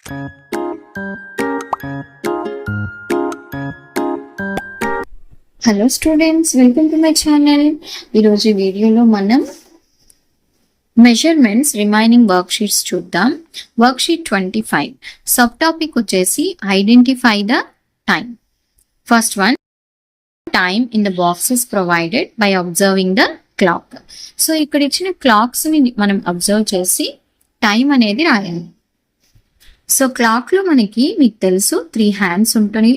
Hello students, welcome to my channel. ఈరోజు వీడియోలో మనం మెజర్మెంట్స్ రిమైనింగ్ వర్క్షీట్స్ చూద్దాం. వర్క్షీట్ 25 సబ్ టాపిక్ వచ్చేసి identify the time. First one, time in the boxes provided by observing the clock. So ఇక్కడ ఇచ్చిన clocks ని మనం observe చేసి టైం అనేది రాయాలి. సో క్లాక్ లో మనకి మీకు తెలుసు 3 హ్యాండ్స్ ఉంటాయి.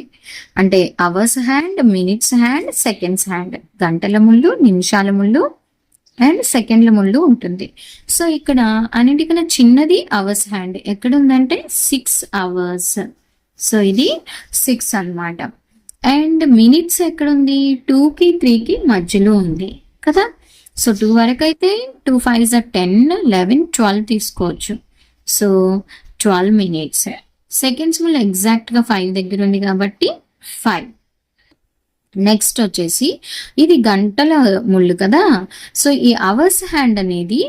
అంటే hours hand, minutes hand, seconds hand. గంటల ముళ్ళు, నిమిషాల ముళ్ళు అండ్ సెకండ్ల ముళ్ళు ఉంటుంది. సో ఇక్కడ అన్నిటికన్నా చిన్నది అవర్స్ హ్యాండ్. ఎక్కడ ఉందంటే 6 hours. సో ఇది 6 అన్నమాట. అండ్ మినిట్స్ ఎక్కడుంది? 2కి 3కి మధ్యలో ఉంది కదా. సో 2 వరకు అయితే 2 5s are 10, 11, 12 తీసుకోవచ్చు. So 12 minutes. సెకండ్స్ ముళ్ళు ఎగ్జాక్ట్ గా 5 దగ్గర ఉంది కాబట్టి 5. నెక్స్ట్ వచ్చేసి ఇది గంటల ముళ్ళు కదా. సో ఈ అవర్స్ హ్యాండ్ అనేది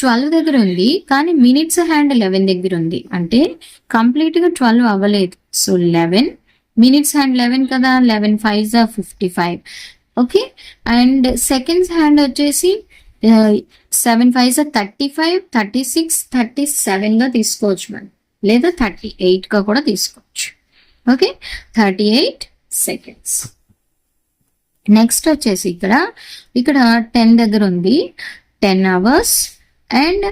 12 దగ్గర ఉంది, కానీ మినిట్స్ హ్యాండ్ 11 దగ్గర ఉంది. అంటే కంప్లీట్ గా 12 అవ్వలేదు. సో 11, మినిట్స్ హ్యాండ్ 11 కదా. 11 5s are 55. Okay. And seconds hand వచ్చేసి 7 5s are 35, 36, 37 గా తీసుకోవచ్చు మనం, లేదా 38 గా కూడా తీసుకోవచ్చు. Okay, 38 seconds. నెక్స్ట్ వచ్చేసి ఇక్కడ 10 దగ్గర ఉంది. 10 hours అండ్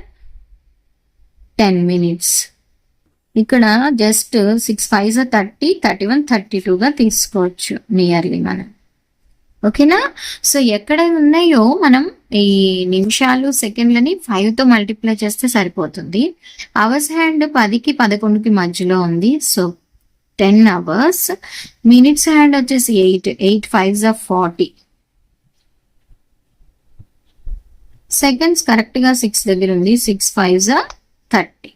10 minutes. ఇక్కడ జస్ట్ 6 5s are 30, 31, 32 గా తీసుకోవచ్చు నియర్లీ మనం. ఓకేనా. సో ఎక్కడ ఉన్నాయో మనం ఈ నిమిషాలు సెకండ్లని 5తో మల్టిప్లై చేస్తే సరిపోతుంది. అవర్స్ హ్యాండ్ 10కి 11కి మధ్యలో ఉంది. So 10 hours. మినిట్స్ హ్యాండ్ వచ్చేసి 8 5s are 40. సెకండ్స్ కరెక్ట్ గా 6 దగ్గర ఉంది. 6 5s are 30.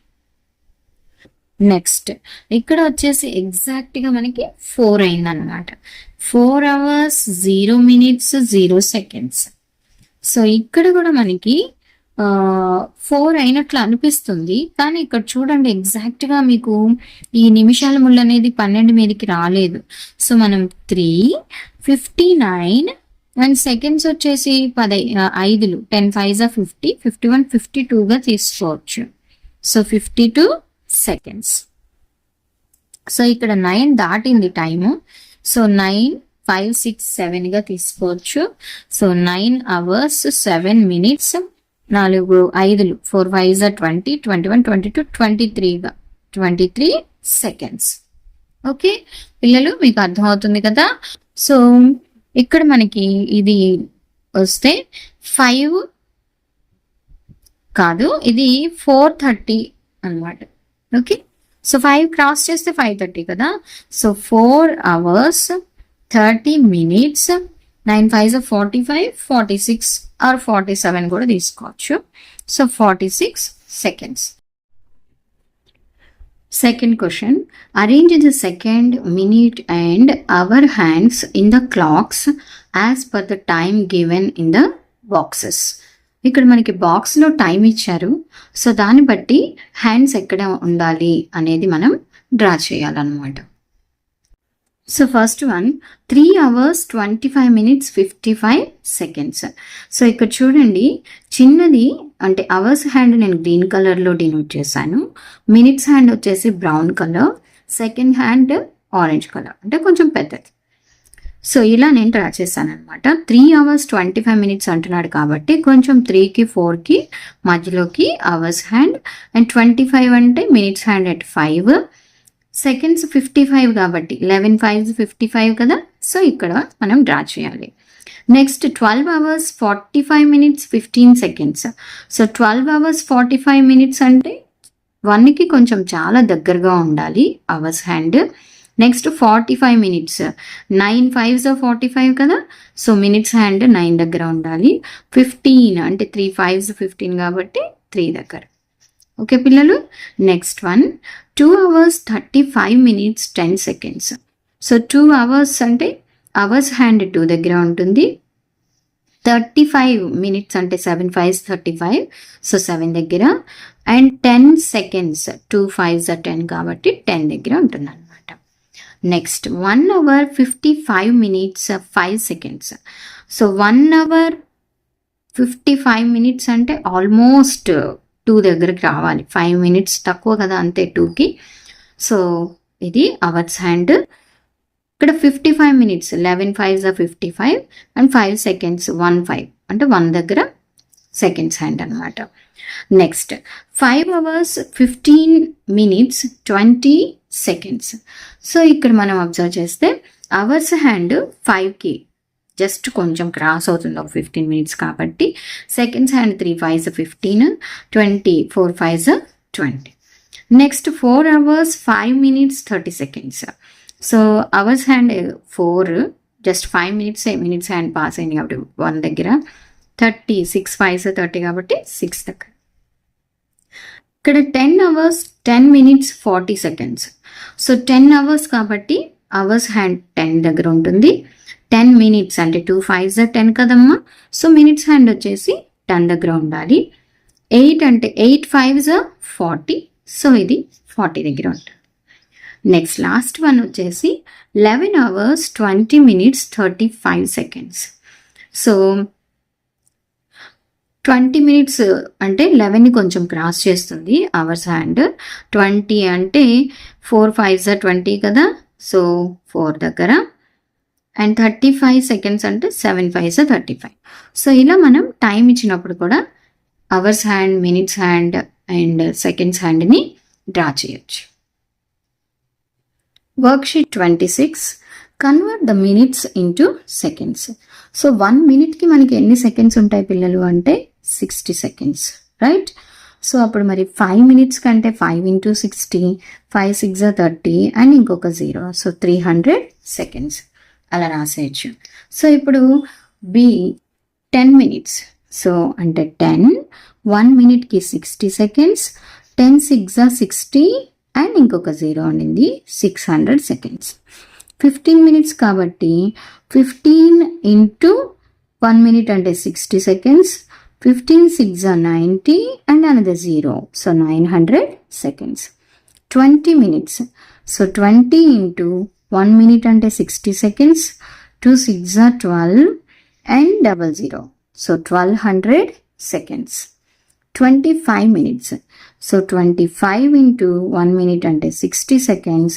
నెక్స్ట్ ఇక్కడ వచ్చేసి ఎగ్జాక్ట్ గా మనకి 4 అయింది అనమాట. 4 hours 0 minutes 0 seconds. సో ఇక్కడ కూడా మనకి 4 అయినట్లు అనిపిస్తుంది, కానీ ఇక్కడ చూడండి ఎగ్జాక్ట్ గా మీకు ఈ నిమిషాల ముళ్ళు అనేది 12 మీదకి రాలేదు. సో మనం 3 59 అండ్ సెకండ్స్ వచ్చేసి 5లు 10 5s are 50, 51, 52 గా తీసుకోవచ్చు. So 52 seconds. సో ఇక్కడ 9 దాటింది టైము. సో 9 5 6 7 గా తీసుకోవచ్చు. So 9 hours 7 minutes 4 5లు 4 5s are 20, 21, 22, 23 గా 23 seconds. ఓకే పిల్లలు, మీకు అర్థమవుతుంది కదా. సో ఇక్కడ మనకి ఇది వస్తే 5 కాదు, ఇది 4:30 అన్నమాట. ఓకే. సో 5 క్రాస్ చేస్తే 5:30 కదా. So 4 hours 30 minutes 9 5s are 45, 46 or 47 కూడా తీసుకోవచ్చు. So 46 seconds. Second question, arrange the second, minute and hour hands in the clocks as per the time given in the boxes. ఇక్కడ మనకి box లో time ఇచ్చారు. So దాన్ని బట్టి hands ఎక్కడ ఉండాలి అనేది మనం డ్రా చేయాలన్నమాట. So first one 3 hours 25 minutes 55 seconds. So ఇక్కడ చూడండి, చిన్నది అంటే అవర్స్ హ్యాండ్ నేను గ్రీన్ కలర్ లో డినోట్ చేశాను. మినిట్స్ హ్యాండ్ వచ్చేసి brown colour, second hand orange colour, అంటే కొంచెం పెద్దది. సో ఇలా నేను డ్రా చేశాను అనమాట. 3 hours 25 minutes అంటున్నాడు కాబట్టి కొంచెం 3కి 4కి మధ్యలోకి అవర్స్ హ్యాండ్, అండ్ 25 అంటే మినిట్స్ హ్యాండ్ at 5, సెకండ్స్ 55 కాబట్టి 11 5s 55 కదా. సో ఇక్కడ మనం డ్రా చేయాలి. Next 12 hours 45 minutes 15 seconds. So 12 hours 45 minutes అంటే 1కి కొంచెం చాలా దగ్గరగా ఉండాలి hours hand. Next 45 minutes 9 5s are 45 కదా. సో మినిట్స్ హ్యాండ్ 9 దగ్గర ఉండాలి. 15 అంటే 3 5s 15 కాబట్టి 3 దగ్గర. ఓకే పిల్లలు. Next one 2 hours 35 minutes 10 seconds. So 2 hours అంటే అవర్స్ హ్యాండ్ 2 దగ్గర ఉంటుంది. 35 minutes అంటే 7 5s 35, సో 7 దగ్గర, అండ్ 10 seconds 2 5s 10 కాబట్టి 10 దగ్గర ఉంటుంది అనమాట. Next 1 hour 55 minutes 5 seconds, so 1 hour 55 minutes అంటే ఆల్మోస్ట్ 2 దగ్గరికి రావాలి, 5 minutes తక్కువ కదా అంతే 2కి. సో ఇది అవర్స్ హ్యాండ్. ఇక్కడ 55 minutes 11 5s 55 అండ్ 5 seconds 1 5 అంటే 1 దగ్గర సెకండ్స్ హ్యాండ్ అనమాట. Next 5 hours 15 minutes 20 seconds. So ఇక్కడ మనం అబ్జర్వ్ చేస్తే అవర్స్ హ్యాండ్ 5కి జస్ట్ కొంచెం క్రాస్ అవుతుంది ఒక 15 minutes కాబట్టి, seconds hand 3 5s 15 20 4 5s 20. Next 4 hours 5 minutes 30 seconds. So hours hand 4 just 5 minutes minutes hand pass అయింది కాబట్టి 1 దగ్గర, 30 6 5s 30 కాబట్టి 6 దగ్గర. ఇక్కడ 10 hours 10 minutes 40 seconds. So 10 hours కాబట్టి అవర్స్ హ్యాండ్ 10 దగ్గర ఉంటుంది, 10 minutes అంటే 2 5s 10 కదమ్మా, సో మినిట్స్ హ్యాండ్ వచ్చేసి 10 దగ్గర ఉండాలి. 8 అంటే 8 5s 40, సో ఇది 40 దగ్గర ఉంటుంది. నెక్స్ట్ లాస్ట్ వన్ వచ్చేసి 11 hours 20 minutes 35 seconds. So 20 minutes అంటే 11ని కొంచెం క్రాస్ చేస్తుంది అవర్స్ హ్యాండ్, 20 అంటే 4 5s 20 కదా, సో 4 దగ్గర, అండ్ 35 seconds అంటే 7 5s 35. సో ఇలా మనం టైం ఇచ్చినప్పుడు కూడా hours hand, minutes hand and seconds హ్యాండ్ని డ్రా చేయొచ్చు. Worksheet 26, convert the minutes into seconds. So 1 minute మనకి ఎన్ని సెకండ్స్ ఉంటాయి పిల్లలు అంటే 60 seconds, రైట్? సో అప్పుడు మరి 5 minutes కంటే 5 into 60, 5 6 30 అండ్ ఇంకొక 0, సో 300 seconds అలా రాసేయచ్చు. సో ఇప్పుడు బి 10 minutes, సో అంటే 10, 1 minuteకి 60 seconds, 10 6 60 అండ్ ఇంకొక 0 ఉండింది 600 seconds. 15 minutes కాబట్టి 15 into 1 minute అంటే 60 seconds, 15 6 90 and another 0, so 900 seconds. 20 minutes, so 20 into 1 minute అంటే 60 seconds, 2 6 12 and 00, so 1200 seconds. 25 minutes, so 25 into 1 minute అంటే 60 seconds,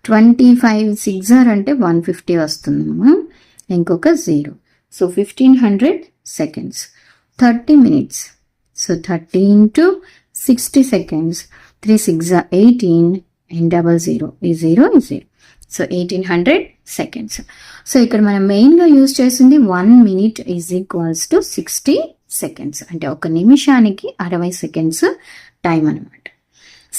25 6 అంటే 150 వస్తుందమ్మా, ఇంకొక 0, so 1500 seconds. 30 minutes, so 30 into 60 seconds, 3 6 18 and 00, ఈ 0 ఈ 0, సో 1800 seconds. సో ఇక్కడ మనం మెయిన్గా యూజ్ చేసింది 1 minute is equals to 60 seconds, అంటే 1 నిమిషానికి 60 seconds టైం అనమాట.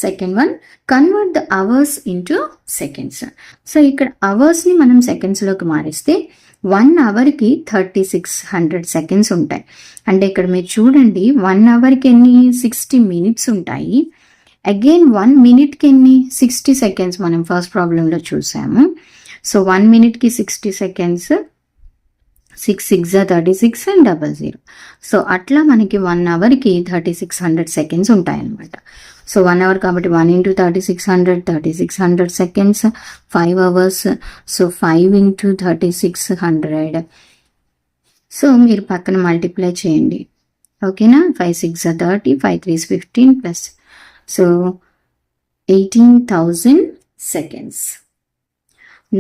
Second one, convert the hours into seconds. So ఇక్కడ అవర్స్ని మనం సెకండ్స్లోకి మారిస్తే 1 hourకి 3600 seconds ఉంటాయి. అంటే ఇక్కడ మీరు చూడండి 1 hourకి ఎన్ని 60 minutes ఉంటాయి. అగైన్ 1 minuteకి ఎన్ని 60 seconds మనం ఫస్ట్ ప్రాబ్లంలో చూసాము. సో 1 minuteకి 60 seconds, 6 6 36 అండ్ 00, సో అట్లా మనకి 1 hourకి 3600 seconds ఉంటాయన్నమాట. సో 1 hour కాబట్టి 1 into 3600 seconds, 5 hours, so 5 into 3600, so మీరు పక్కన మల్టిప్లై చేయండి, ఓకేనా? 5 6 30, 5 3 15 plus, so 18,000 seconds.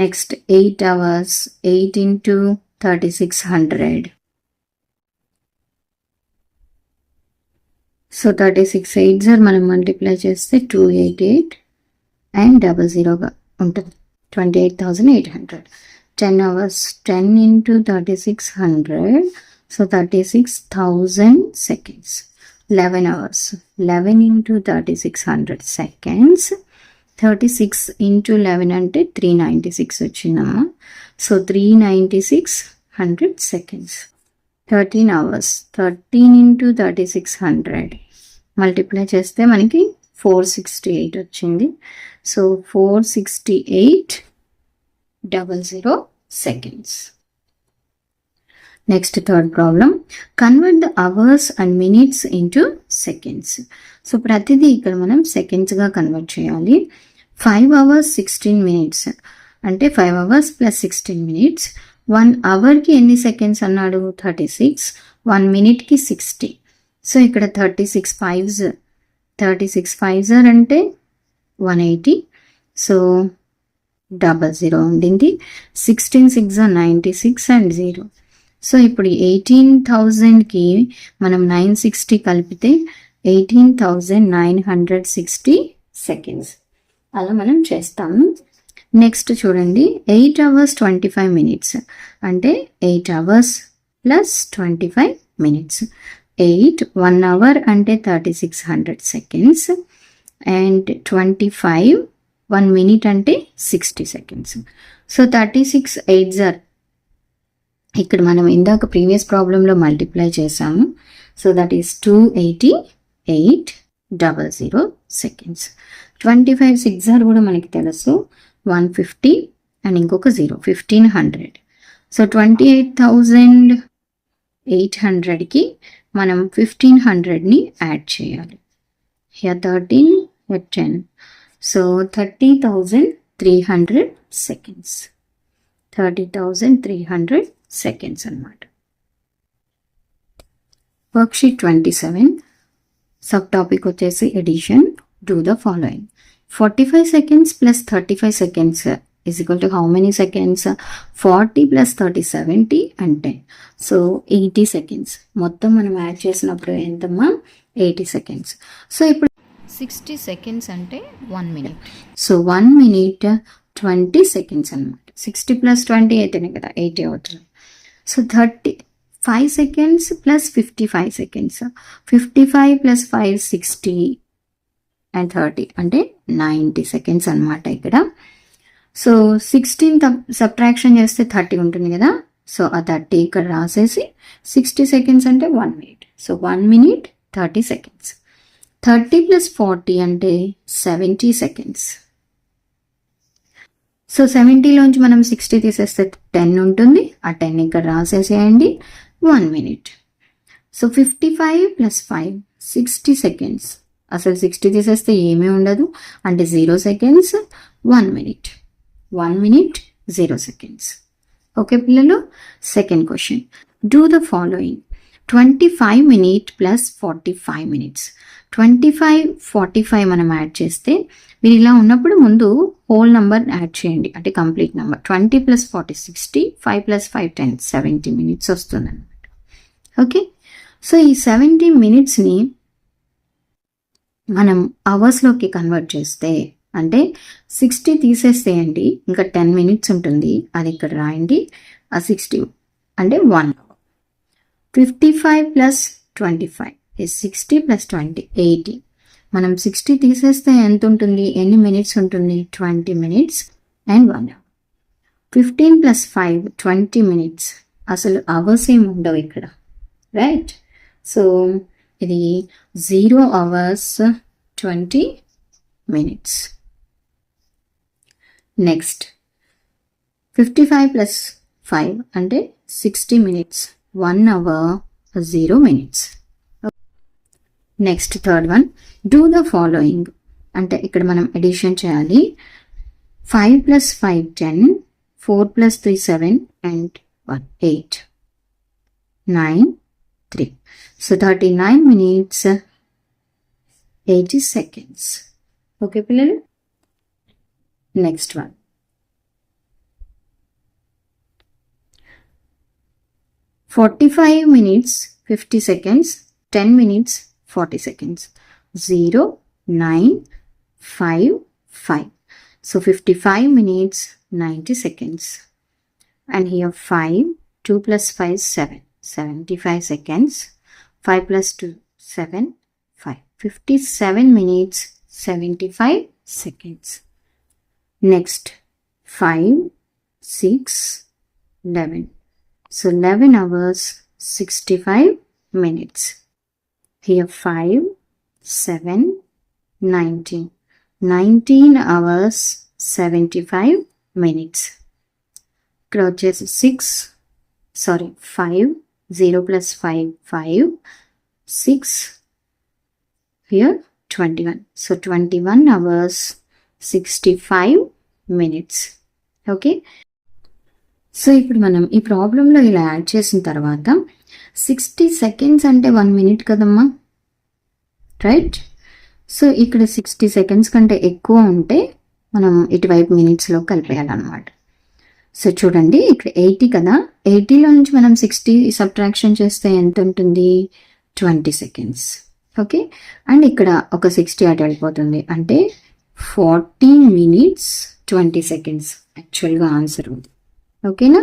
Next 8 hours, 8 into 3600, so 36 8s మనం మల్టిప్లై చేస్తే 288 అండ్ 00గా ఉంటుంది, 28,800. 10 hours, 10 into 3600, so 36,000 seconds. 11 hours, 11 into 3600 seconds, 36 into 11 అంటే 396 వచ్చిందమ్మా, so 39600 seconds. 13 hours, 13 into 3600 multiply చేస్తే మనకి 468 వచ్చింది, so 468,00 seconds. Next third problem, convert the hours and minutes into seconds. So ప్రతిదీ ఇక్కడ మనం సెకండ్స్గా కన్వర్ట్ చేయాలి. 5 hours 16 minutes అంటే 5 hours plus 16 minutes. 1 hourకి ఎన్ని సెకండ్స్ అన్నాడు? 36. 1 minuteకి 60. సో ఇక్కడ 36 5s అంటే 180. సో 00 ఉండింది. 16 6 96 అండ్ 0. సో ఇప్పుడు 18,000కి మనం 960 కలిపితే 18,960 సెకండ్స్. అలా మనం చేస్తాము. నెక్స్ట్ చూడండి, 8 hours 25 minutes అంటే 8 hours plus 25 minutes. 1 hour అంటే 3600 సెకండ్స్ అండ్ 25 1 minute అంటే 60 సెకండ్స్. సో 36 8s ఇక్కడ మనం ఇందాక ప్రీవియస్ ప్రాబ్లంలో మల్టిప్లై చేసాము. So that is 288,000 seconds. 25 6 కూడా మనకి తెలుసు 150 అండ్ ఇంకొక 0 1500. సో 28,800కి మనం 1500ని యాడ్ చేయాలి. here 13 here 10. So 30,300 seconds. 30,300 seconds అన్నమాట. వర్క్షీట్ 27 సబ్ టాపిక్ వచ్చేసి addition. Do the following. 45 seconds plus 35 seconds is equal to how many seconds? 40 plus 30 70 and 10. So 80 seconds. మొత్తం మనం యాడ్ చేసినప్పుడు ఎంతమ్మా? 80 seconds. సో ఇప్పుడు 60 seconds అంటే 1 minute. సో 1 minute 20 seconds అన్నమాట. 60 plus 20 అయితేనే కదా 80 అవుతుంది. So 35 seconds plus 55 seconds. 55 plus 5 60 and 30 అంటే 90 seconds అన్నమాట ఇక్కడ. సో 16 సబ్ట్రాక్షన్ చేస్తే 30 ఉంటుంది కదా. సో ఆ 30 ఇక్కడ రాసేసి 60 seconds అంటే 1 minute. So 1 minute 30 seconds. 30 plus 40 అంటే 70 seconds. సో 70లోంచి మనం 60 తీసేస్తే 10 ఉంటుంది. ఆ 10 ఇక్కడ రాసేసేయండి. 1 minute. So 55 plus 5 60 seconds. అసలు 60 తీసేస్తే ఏమీ ఉండదు అంటే 0 seconds. 1 minute. 1 minute 0 seconds. Okay పిల్లలు. Second question, do the following. 25 minutes plus 45 minutes. 25 45 మనం యాడ్ చేస్తే మీరు ఇలా ఉన్నప్పుడు ముందు హోల్ నెంబర్ యాడ్ చేయండి అంటే complete number. 20 plus 40 60, 5 plus 5 10 70 minutes వస్తుంది అనమాట. ఓకే. సో ఈ 70 minutesని మనం అవర్స్లోకి కన్వర్ట్ చేస్తే అంటే 60 తీసేసేయండి, ఇంకా 10 minutes ఉంటుంది, అది ఇక్కడ రాయండి. ఆ 60 అంటే 1 hour. 55 plus 25 is 60 plus 20 80. మనం 60 తీసేస్తే ఎంత ఉంటుంది? ఎన్ని మినిట్స్ ఉంటుంది? 20 minutes and 1 hour. 15 plus 5 20 minutes. అసలు అవర్స్ ఏమి ఉండవు ఇక్కడ, రైట్? సో ఇది 0 hours 20 minutes. నెక్స్ట్ 55 plus 5 అంటే 60 minutes. 1 hour 0 minutes. Next third one, do the following అంటే ఇక్కడ మనం ఎడిషన్ చేయాలి. 5 plus 5 10, 4 plus 3 7 and 1 8, 9 3. So 39 minutes 80 seconds. Okay పిల్లలు. Next one, 45 minutes 50 seconds, 10 minutes 40 seconds. 0 9 5 5. So 55 minutes 90 seconds. And here 5 2 plus 5 7 75 seconds. 5 plus 2 7 5. 57 minutes 75 seconds. Next 5 6 11. So 11 hours 65 minutes. Here 5 7 19. 19 hours 75 minutes. ఇక్కడ వచ్చేసి 6 sorry, 5, 0 plus 5, 5, 6, here 21. So 21 hours 65 minutes. Okay, so ఇప్పుడు మనం ఈ ప్రాబ్లంలో ఇలా add చేసిన తర్వాత 60 seconds అంటే 1 మినిట్ కదమ్మా, రైట్? సో ఇక్కడ 60 సెకండ్స్ కంటే ఎక్కువ ఉంటే మనం ఇటువైపు మినిట్స్లో కలిపేయాలన్నమాట. సో చూడండి, ఇక్కడ 80 కదా, 80లో నుంచి మనం 60 సబ్ట్రాక్షన్ చేస్తే ఎంత ఉంటుంది? 20 సెకండ్స్. ఓకే, అండ్ ఇక్కడ ఒక 60 అటు వెళ్ళిపోతుంది, అంటే 40 minutes 20 seconds యాక్చువల్గా ఆన్సర్ ఉంది. ఓకేనా?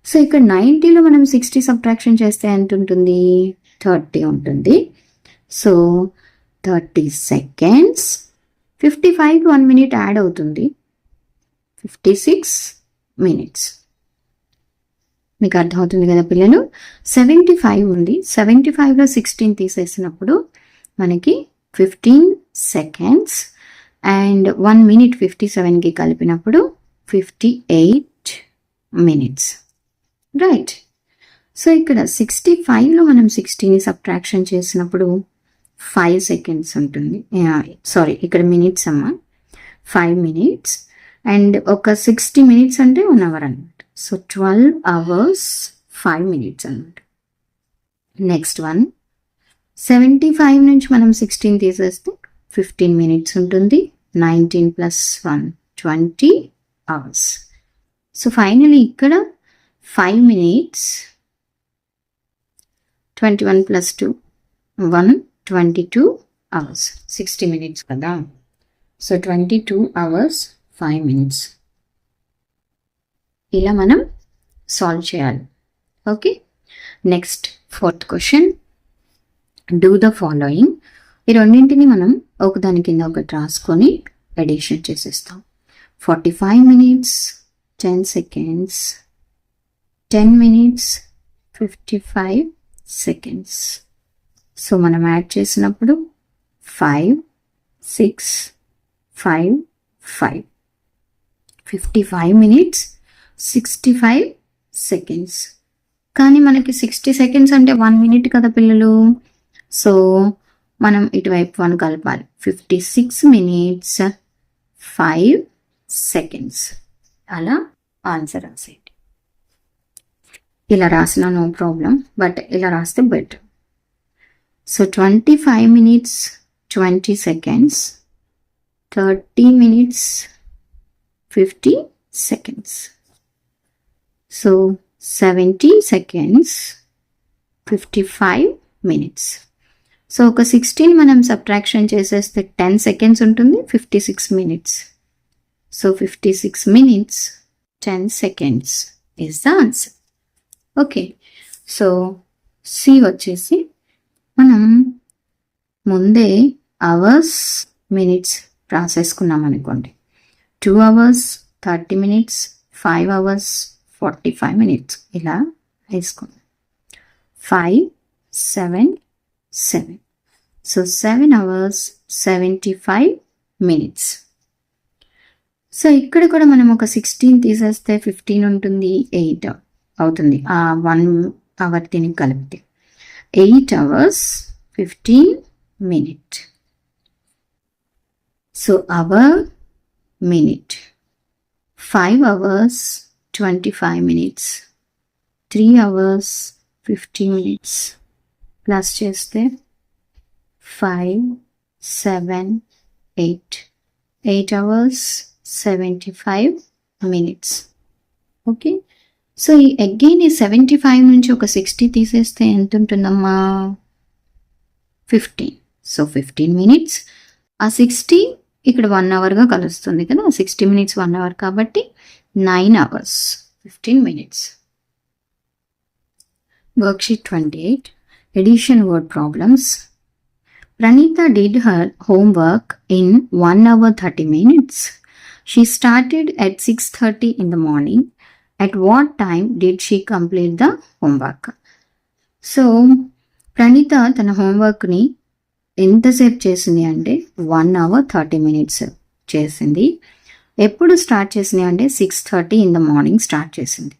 సో ఇక్కడ 90లో మనం 60 సబ్ట్రాక్షన్ చేస్తే ఎంత ఉంటుంది? 30 ఉంటుంది. సో 30 సెకండ్స్, 55కి 1 minute యాడ్ అవుతుంది, 56 minutes. మీకు అర్థమవుతుంది కదా పిల్లలు? 75 ఉంది, 75లో 16 తీసేసినప్పుడు మనకి 15 seconds అండ్ 1 minute 57కి కలిపినప్పుడు 58 minutes, రైట్? సో ఇక్కడ 65లో మనం 60ని సబ్ట్రాక్షన్ చేసినప్పుడు 5 seconds ఉంటుంది, సారీ ఇక్కడ మినిట్స్ అమ్మా, 5 minutes అండ్ ఒక 60 minutes అంటే 1 hour అనమాట. సో 12 hours 5 minutes అనమాట. నెక్స్ట్ వన్, 75 నుంచి మనం 16 తీసేస్తే 15 minutes ఉంటుంది, 19 plus 1 20 hours. సో ఫైనలీ ఇక్కడ 5 minutes 21 plus 2 1 22 hours, 60 minutes కదా. సో 22 hours 5 minutes ఇలా మనం సాల్వ్ చేయాలి. Okay, next 4th question, do the following. ఈ రెండింటిని మనం ఒకదాని కింద ఒకటి రాసుకొని ఎడిషన్ చేసేస్తాం. 45 minutes 10 seconds, 10 minutes 55 seconds. So మనం యాడ్ చేసినప్పుడు 5 6 5 5, 55 minutes 65 seconds. కానీ మనకి 60 seconds అంటే 1 minute కదా పిల్లలు. సో మనం ఇటువైపు 1 కలపాలి, 56 minutes 5 seconds. అలా ఆన్సర్ రాసేయండి. ఇలా రాసినా నో ప్రాబ్లం, బట్ ఇలా రాస్తే better. So 25 minutes 20 seconds, 30 minutes 50 seconds. So 70 seconds 55 minutes. So ఒక 16 మనం సబ్ట్రాక్షన్ చేసేస్తే 10 seconds ఉంటుంది, 56 minutes. So 56 minutes 10 seconds is the answer. Okay, so C వచ్చేసి మనం ముందే అవర్స్ మినిట్స్ రాసేసుకున్నాం అనుకోండి. 2 hours 30 minutes, 5 hours 45 minutes ఇలా వేసుకున్నాం. 5 7 7, సో 7 hours 75 minutes. సో ఇక్కడ కూడా మనం ఒక 16 తీసేస్తే 15 ఉంటుంది, 8 అవుతుంది ఆ 1 hour దీనికి కలిపితే. 8 hours 15 minutes. So our minute, 5 hours 25 minutes, 3 hours 50 minutes. Plus చేస్తే 5 7 8, 8 hours 75 minutes. ఓకే, సో ఈ అగైన్ ఈ 75 నుంచి ఒక 60 తీసేస్తే ఎంత ఉంటుందమ్మా? 15. So 15 minutes. ఆ 60 ఇక్కడ 1 hourగా కలుస్తుంది కదా, 60 minutes 1 hour కాబట్టి 9 hours 15 minutes. Worksheet 28, addition word problems. Pranita did her homework in 1 hour 30 minutes. She started at 6:30 in the morning. At what time did she complete the homework? So, Pranita తన హోంవర్క్ని ఎంతసేపు చేసింది అంటే 1 hour 30 minutes చేసింది. ఎప్పుడు start చేసింది అంటే 6:30 in the morning start చేసింది.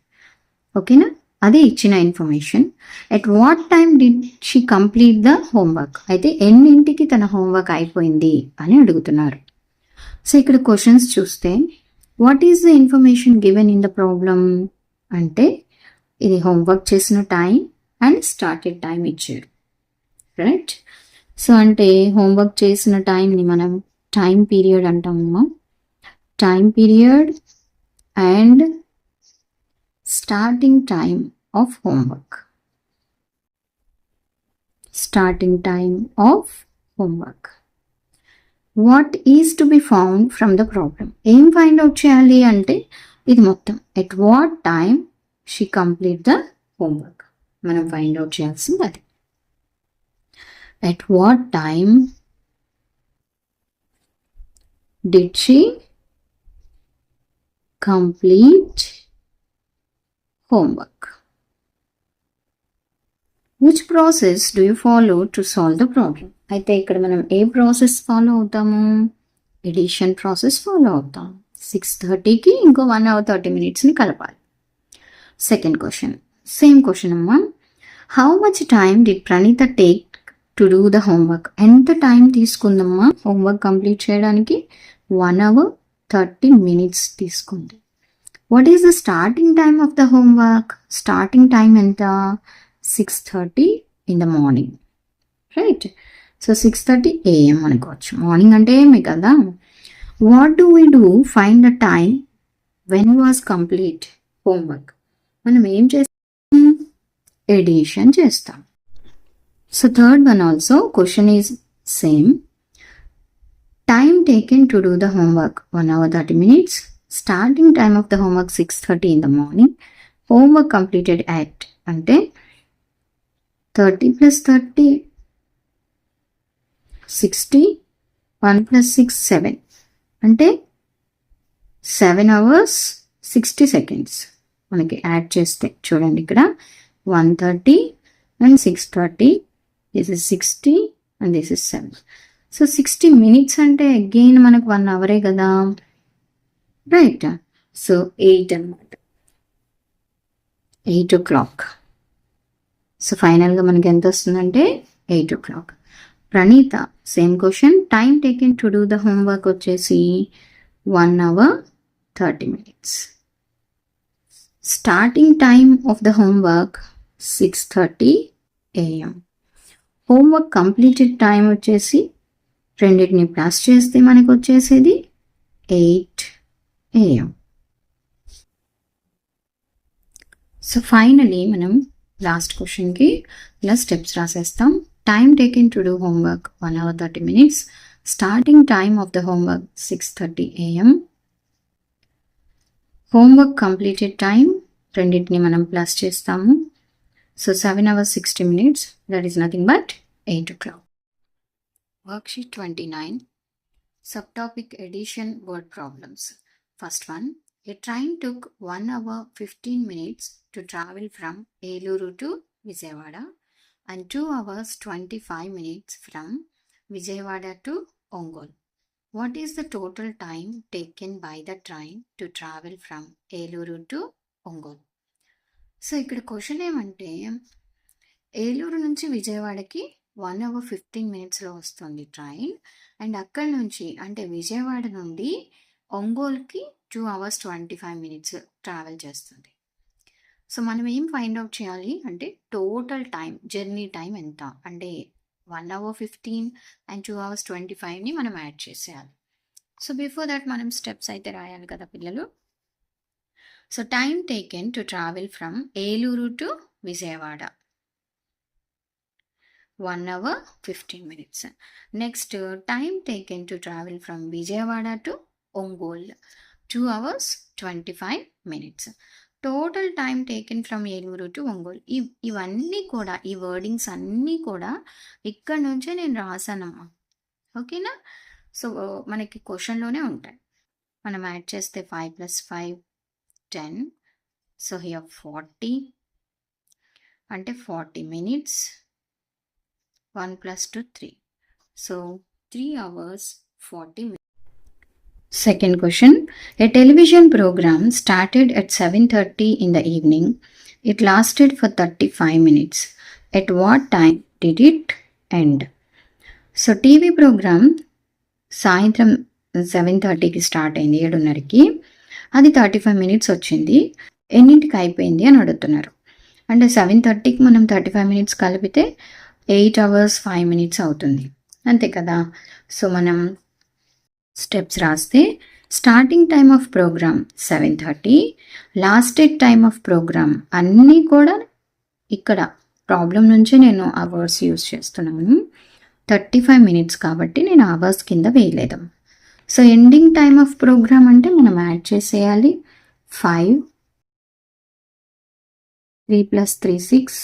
ఓకేనా? అదే ఇచ్చిన information. At what time did she complete the homework, అయితే ఎన్నింటికి తన హోంవర్క్ అయిపోయింది అని అడుగుతున్నారు. సో ఇక్కడ క్వశ్చన్స్ చూస్తే what is the information given in the problem అంటే ఇది హోంవర్క్ చేసిన టైం అండ్ స్టార్టెడ్ టైం ఇచ్చారు, రైట్. సో అంటే హోంవర్క్ చేసిన టైంని మనం టైం పీరియడ్ అంటామమ్మా. Time period and starting time of homework. Starting time of homework. What is to be found from the problem, ఏం ఫైండ్ అవుట్ చేయాలి అంటే ఇది మొత్తం. At what time she complete the homework మనం ఫైండ్ అవుట్ చేయాల్సింది అది. At what time did she complete homework. Which process do you follow to solve the problem, అయితే ఇక్కడ మనం ఏ ప్రాసెస్ ఫాలో అవుతాము, ఎడిషన్ ప్రాసెస్ ఫాలో అవుతాం. 6:30కి ఇంకో 1 hour 30 minutesని కలపాలి. సెకండ్ క్వశ్చన్, సేమ్ క్వశ్చన్ అమ్మా. How much time did Praneetha take to do the homework, ఎంత టైం తీసుకుందమ్మా హోంవర్క్ కంప్లీట్ చేయడానికి, 1 hour 30 minutes తీసుకుంది. What is the starting time of the homework, starting time ఎంత, 6:30 in the morning, right. So 6:30 AM అనుకోవచ్చు, morning అంటే ఏమి కదా. What do we do find the time when was complete homework, మనం ఏం చేస్తాం, ఎడిషన్ చేస్తాం. So third one also question is same. Time taken to do the homework 1 hour 30 minutes. Starting time of the homework 6:30 in the morning. Homework completed at అంటే 30 plus 30 60, 1 plus 6 7 అంటే 7 hours 60 seconds మనకి add చేస్తే చూడండి ఇక్కడ 130 and 630, this is 60 and this is 7. So 60 minutes అంటే again మనకు 1 hour కదా, right. So 8 అనమాట, 8 o'clock. సో ఫైనల్గా మనకి ఎంత వస్తుందంటే 8 o'clock. Praneetha same question, time taken to do the homework వచ్చేసి 1 hour 30 minutes. Starting time of the homework 6:30 AM. Homework completed time వచ్చేసి రెండింటిని ప్లస్ చేస్తే మనకు వచ్చేసేది 8 AM. సో ఫైనలీ మనం లాస్ట్ క్వశ్చన్కి ఇలా స్టెప్స్ రాసేస్తాం. Time taken to do homework 1 hour 30 minutes. Starting time of the homework 6:30 AM. Homework completed time రెండింటిని మనం ప్లస్ చేస్తాము. So 7 hours 60 minutes, that is nothing but 8 o'clock. Worksheet 29, subtopic addition word problems. First one, a train took 1 hour 15 minutes to travel from Eluru to Vijayawada and 2 hours 25 minutes from Vijayawada to Ongole. What is the total time taken by the train to travel from Eluru to Ongole? So ఇక్కడ question ఏమంటే ఏలూరు నుంచి విజయవాడకి 1 hour 15 minutesలో వస్తుంది train, and అక్కడి నుంచి అంటే విజయవాడ నుండి ఒంగోలుకి 2 hours 25 minutes travel చేస్తుంది. సో మనం ఏం ఫైండ్ అవుట్ చేయాలి అంటే టోటల్ టైం, జర్నీ టైం ఎంత అంటే 1 hour 15 and 2 hours 25ని మనం యాడ్ చేసేయాలి. సో బిఫోర్ దట్ మనం స్టెప్స్ అయితే రాయాలి కదా పిల్లలు. So time taken to travel from Eluru to Vijayawada 1 hour 15 minutes. Next time taken to travel from Vijayawada to Ongole 2 hours 25 minutes. Total time taken from Eluru to Ongole. ఇవన్నీ కూడా ఈ వర్డింగ్స్ అన్నీ కూడా ఇక్కడ నుంచే నేను రాసానమ్మా, ఓకేనా. సో మనకి క్వశ్చన్లోనే ఉంటాయి. మనం యాడ్ చేస్తే 5 plus 5 10. సో హియర్ 40 అంటే 40 minutes. 1 plus 2 3. So 3 hours 40 minutes. Second question, a television program started at 7:30 in the evening It lasted for 35 minutes. At what time did it end? So TV program సాయంత్రం 7:30కి start అయింది, 7:30కి. అది 35 minutes వచ్చింది. ఎన్నింటికి అయిపోయింది అని అడుగుతున్నారు. అంటే 7:30కి మనం 35 మినిట్స్ కలిపితే 8 hours 5 minutes అవుతుంది, అంతే కదా. సో మనం స్టెప్స్ రాస్తే starting time of program 7:30, lasted time of program అన్నీ కూడా ఇక్కడ ప్రాబ్లం నుంచి నేను అవర్స్ యూజ్ చేస్తున్నాను. 35 మినిట్స్ కాబట్టి నేను అవర్స్ కింద వేయలేదు. So ending time of program అంటే మనం యాడ్ చేసేయాలి. 5, 3 + 3 6,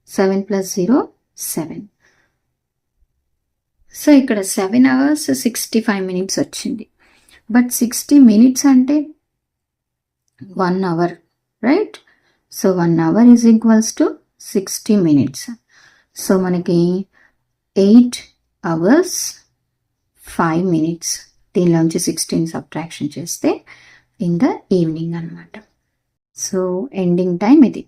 7 + 0 7. సో ఇక్కడ 7 hours 65 minutes వచ్చింది. బట్ 60 minutes అంటే 1 hour, right? So 1 hour is equals to 60 minutes. So మనకి 8 hours 5 minutes. దీనిలోంచి 16 సబ్ట్రాక్షన్ చేస్తే ఇన్ ద ఈవినింగ్ అనమాట. సో ఎండింగ్ టైం ఇది.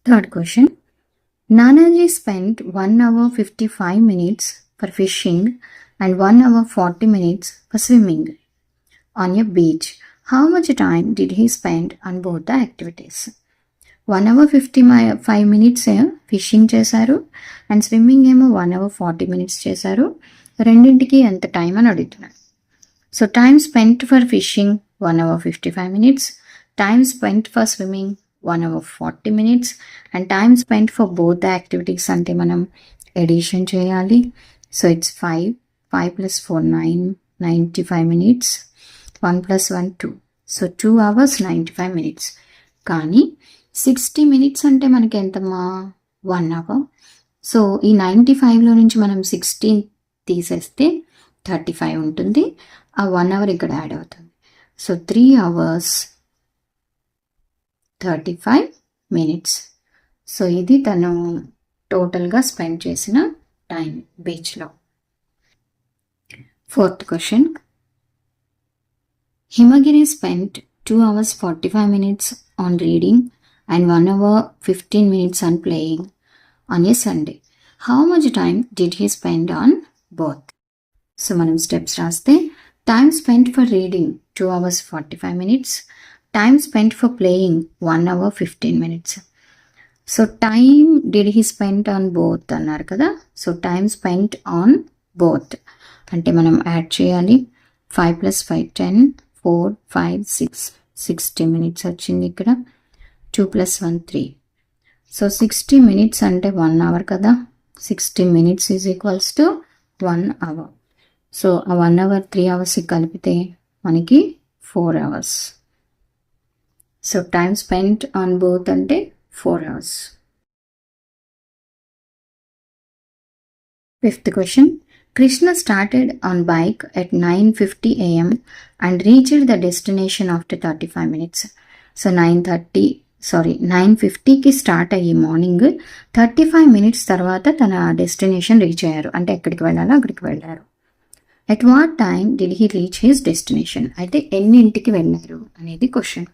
Third question. Nanaji spent 1 hour 55 minutes for fishing and 1 hour 40 minutes for swimming on a beach. How much time did he spend on both the activities? 1 hour 55 minutes fishing చేశారు and swimming ఏమో 1 hour 40 minutes చేశారు. రెండింటికి ఎంత time అని అడుగుతున్నారు. So time spent for fishing 1 hour 55 minutes, time spent for swimming 1 hour 40 minutes, and time spent for both the activities అంటే మనం edition చేయాలి. So it's 5 + 4 9, 95 minutes, 1 + 1 2. So 2 hours 95 minutes. కానీ 60 minutes అంటే మనకి ఎంతమ్మా? 1 hour. సో ఈ 95లో నుంచి మనం 16 తీసేస్తే 35 ఉంటుంది. ఆ 1 hour ఇక్కడ యాడ్ అవుతుంది. So 3 hours 35 minutes. సో ఇది తను టోటల్గా స్పెండ్ చేసిన టైం బీచ్లో. Fourth question. Himagiri spent 2 hours 45 minutes on reading and 1 hour 15 minutes on playing on a Sunday. How much time did he spend on both? So మనం steps రాస్తే time spent for reading 2 hours 45 minutes, time spent for playing 1 hour 15 minutes. So time did he spend on both అన్నారు కదా. So time spent on both అంటే మనం add చేయాలి. 5 + 5 10, 4 5 6 60 minutes వచ్చింది ఇక్కడ. 2 + 1 3. So 60 minutes అంటే 1 hour కదా. 60 minutes is equals to 1 hour. So ఆ 1 hour 3 hours కలిపితే మనకి 4 hours. So time spent on both అంటే 4 hours. Fifth question. Krishna started on bike at 9:50 a.m. and reached the destination after 35 minutes. So 9:50కి start అయ్యి morning 35 minutes తర్వాత తన destination reach అయ్యారు. అంటే ఎక్కడికి వెళ్ళాలో అక్కడికి వెళ్ళారు. At what time did he reach his destination? అయితే ఎన్నింటికి వెళ్ళారు అనేది question.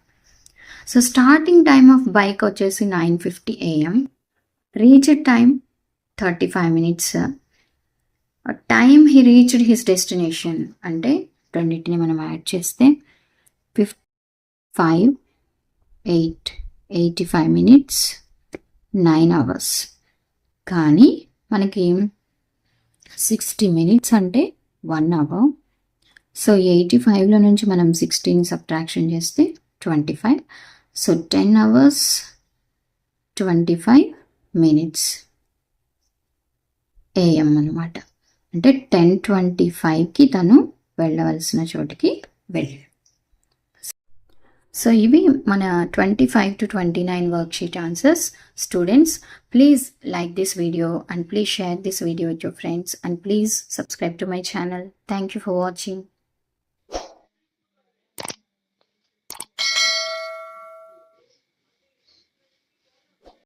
So starting time of bike వచ్చేసి 9:50 a.m. Reached time 35 minutes. Time he reached his destination అంటే రెండింటిని మనం యాడ్ చేస్తే 5 8 85 minutes 9 hours. కానీ మనకి 60 minutes అంటే 1 hour. సో 85లో నుంచి మనం 16 సబ్ట్రాక్షన్ చేస్తే 25. సో 10 hours 25 minutes AM అనమాట. అంటే 10:25కి తను వెళ్ళవలసిన చోటికి వెళ్ళాడు. సో ఇవి మన 25 to 29 worksheet answers. Students, please like this video and please share this video with your friends and please subscribe to my channel. Thank you for watching.